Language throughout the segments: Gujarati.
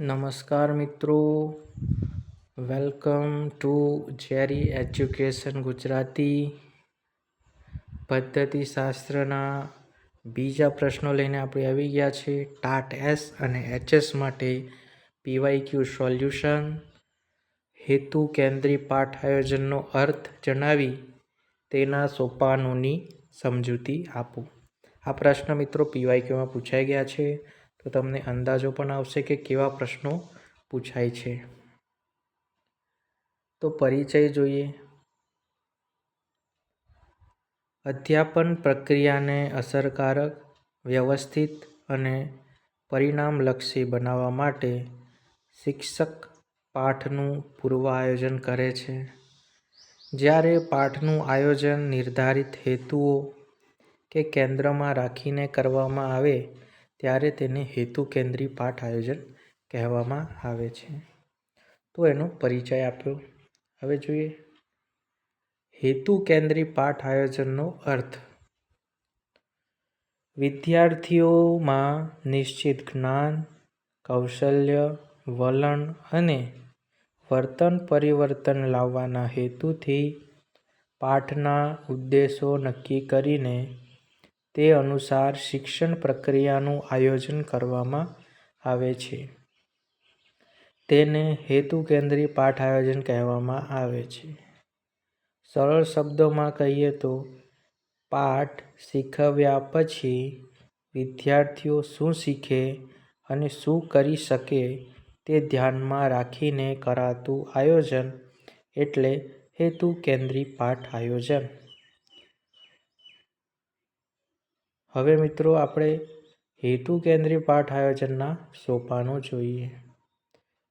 નમસ્કાર મિત્રો, welcome to Jerry education Gujarati. પદ્ધતિશાસ્ત્રના બીજા પ્રશ્નો લઈને આપણે આવી ગયા છે. ટાટ એસ અને એચએસ માટે પીવાયક્યુ સોલ્યુશન. હેતુ કેન્દ્રી પાઠ આયોજનનો અર્થ જણાવી તેના સોપાનોની સમજૂતી આપો. આ પ્રશ્ન મિત્રો પીવાયક્યુમાં પૂછાઈ ગયા છે, તો તમને અંદાજો પણ આવશે કે કેવા પ્રશ્નો પૂછાય છે. તો પરિચય જોઈએ. અધ્યાપન પ્રક્રિયાને અસરકારક, વ્યવસ્થિત અને પરિણામલક્ષી બનાવવા માટે શિક્ષક પાઠનું પૂર્વ આયોજન કરે છે. જ્યારે પાઠનું આયોજન નિર્ધારિત હેતુઓ કે કેન્દ્રમાં રાખીને કરવામાં આવે ત્યારે તેને હેતુ કેન્દ્રી પાઠ આયોજન કહેવામાં આવે છે. તો એનો પરિચય આપ્યો. હવે જોઈએ હેતુ કેન્દ્રી પાઠ આયોજનનો અર્થ. વિદ્યાર્થીઓમાં નિશ્ચિત જ્ઞાન, કૌશલ્ય, વલણ અને વર્તન પરિવર્તન લાવવાના હેતુથી પાઠના ઉદ્દેશો નક્કી કરીને તે અનુસાર શિક્ષણ પ્રક્રિયાનું આયોજન કરવામાં આવે છે. તેને હેતુ કેન્દ્રી પાઠ આયોજન કહેવામાં આવે છે. સરળ શબ્દોમાં કહીએ તો પાઠ શીખવ્યા પછી વિદ્યાર્થીઓ શું શીખે અને શું કરી શકે તે ધ્યાનમાં રાખીને કરાતું આયોજન એટલે હેતુ કેન્દ્રી પાઠ આયોજન. હવે મિત્રો આપણે હેતુ કેન્દ્રી પાઠ આયોજનના સોપાનો જોઈએ.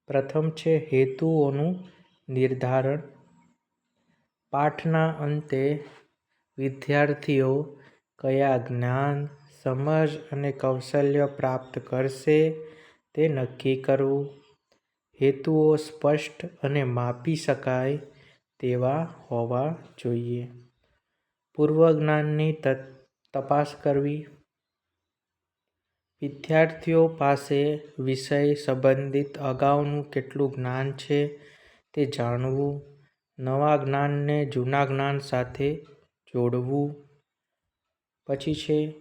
પ્રથમ છે હેતુઓનું નિર્ધારણ. પાઠના અંતે વિદ્યાર્થીઓ કયા જ્ઞાન, સમજ અને કૌશલ્ય પ્રાપ્ત કરશે તે નક્કી કરવું. હેતુઓ સ્પષ્ટ અને માપી શકાય તેવા હોવા જોઈએ. પૂર્વ જ્ઞાનની તપાસ કરવી. વિદ્યાર્થીઓ પાસે વિષય સંબંધિત અગાઉનું કેટલું જ્ઞાન છે તે જાણવું. નવા જ્ઞાનને જૂના જ્ઞાન સાથે જોડવું. પછી છે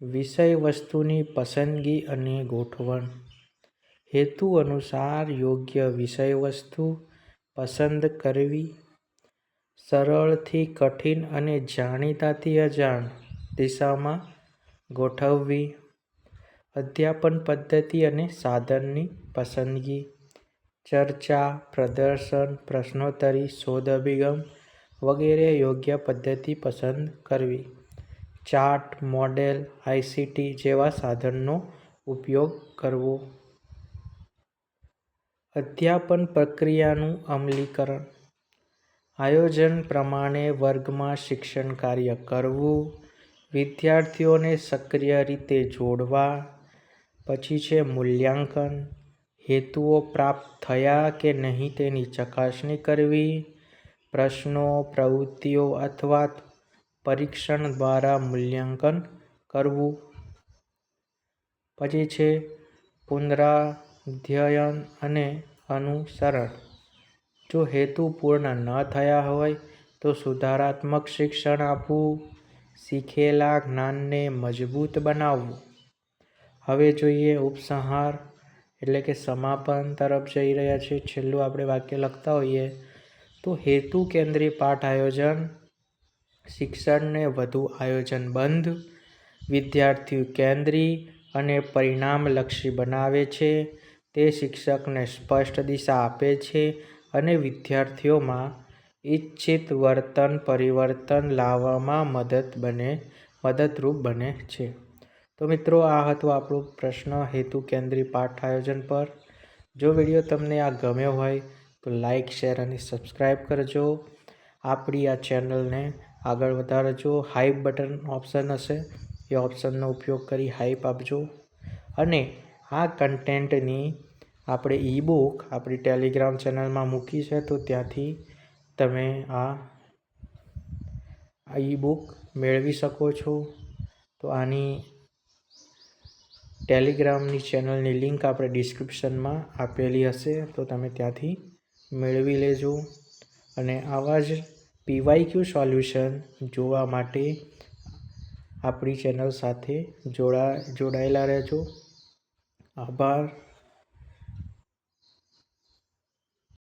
વિષય વસ્તુની પસંદગી અને ગોઠવણ. હેતુ અનુસાર યોગ્ય વિષય વસ્તુ પસંદ કરવી. સરળથી કઠિન અને જાણીતાથી અજાણ દિશામાં ગોઠવવી. અધ્યાપન પદ્ધતિ અને સાધનની પસંદગી. ચર્ચા, પ્રદર્શન, પ્રશ્નોત્તરી, શોધ અભિગમ વગેરે યોગ્ય પદ્ધતિ પસંદ કરવી. ચાર્ટ, મોડેલ, આઈસીટી જેવા સાધનનો ઉપયોગ કરવો. અધ્યાપન પ્રક્રિયાનું અમલીકરણ. આયોજન પ્રમાણે વર્ગમાં શિક્ષણ કાર્ય કરવું. વિદ્યાર્થીઓને સક્રિય રીતે જોડવા. પછી છે મૂલ્યાંકન. હેતુઓ પ્રાપ્ત થયા કે નહીં તેની ચકાસણી કરવી. પ્રશ્નો, પ્રવૃત્તિઓ અથવા પરીક્ષણ દ્વારા મૂલ્યાંકન કરવું. પછી છે પુનરાધ્યયન અને અનુસરણ. જો હેતુ પૂર્ણ ન થયા હોય તો સુધારાત્મક શિક્ષણ આપવું. શીખેલા જ્ઞાનને મજબૂત બનાવવું. હવે જોઈએ ઉપસંહાર એટલે કે સમાપન તરફ જઈ રહ્યા છે. છેલ્લું આપણે વાક્ય લખતા હોઈએ તો હેતુ કેન્દ્રી પાઠ આયોજન શિક્ષણને વધુ આયોજનબદ્ધ, વિદ્યાર્થી કેન્દ્રી અને પરિણામલક્ષી બનાવે છે. તે શિક્ષકને સ્પષ્ટ દિશા આપે છે અને વિદ્યાર્થીઓમાં ઇચ્છિત વર્તન પરિવર્તન લાવવામાં મદદરૂપ બને છે. તો મિત્રો આ હતો આપણો પ્રશ્ન હેતુ કેન્દ્રી પાઠ આયોજન પર. જો વિડીયો તમને આ ગમ્યો હોય તો લાઇક, શેર અને સબસ્ક્રાઈબ કરજો. આપણી આ ચેનલને આગળ વધારજો. હાઈપ બટન ઓપ્શન હશે એ ઓપ્શનનો ઉપયોગ કરી હાઈપ આપજો. અને આ કન્ટેન્ટની આપણે ઈ-બુક આપણી ટેલિગ્રામ ચેનલમાં મૂકી છે, તો ત્યાંથી તમે આ ઈ-બુક મેળવી શકો છો. તો આની ટેલિગ્રામની ચેનલની લિંક આપણે ડિસ્ક્રિપ્શનમાં આપેલી હશે, તો તમે ત્યાંથી મેળવી લેજો. અને આવા જ PYQ સોલ્યુશન જોવા માટે આપણી ચેનલ સાથે જોડાયેલા રહેજો. આભાર.